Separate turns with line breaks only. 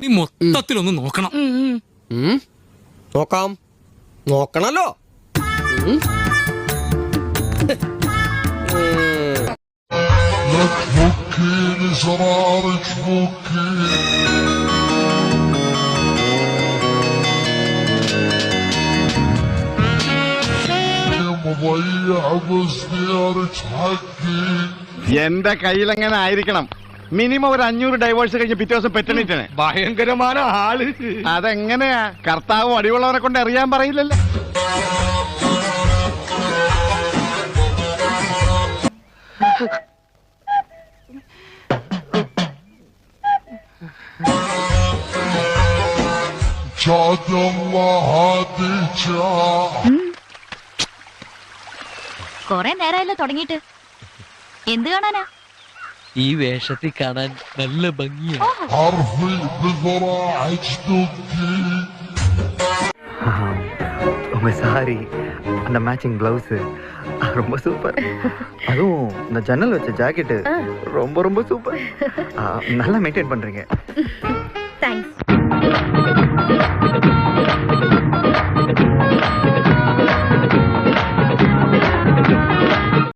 നീ മൊത്തത്തിലൊന്ന് നോക്കണം.
നോക്കാം, നോക്കണല്ലോ.
എന്റെ കയ്യിലെങ്ങനെ ആയിരിക്കണം. മിനിമം ഒരു 500 ഡൈവേഴ്സ് കഴിഞ്ഞ് പിറ്റേ ദിവസം പെറ്റണിട്ടാണ്.
ഭയങ്കരமான ആള്.
അതെങ്ങനെയാ? കർത്താവ് അടിയുള്ളവനെ കൊണ്ട് അറിയാൻ പറയില്ലല്ലോ.
കൊറേ നേരമല്ലോ തുടങ്ങിയിട്ട്. എന്ത് കാണാനാ?
ഈ വേഷത്തിൽ കാണാൻ നല്ല ഭംഗിയാണ്.
உங்க சாரி, அந்த மேட்சிங் பிளவுஸ் ரொம்ப சூப்பர். அதுவும் இந்த ஜன்னல் வச்ச ஜாக்கெட்டு ரொம்ப ரொம்ப சூப்பர். நல்லா மெயின்டைன் பண்றீங்க.
தேங்க்ஸ்.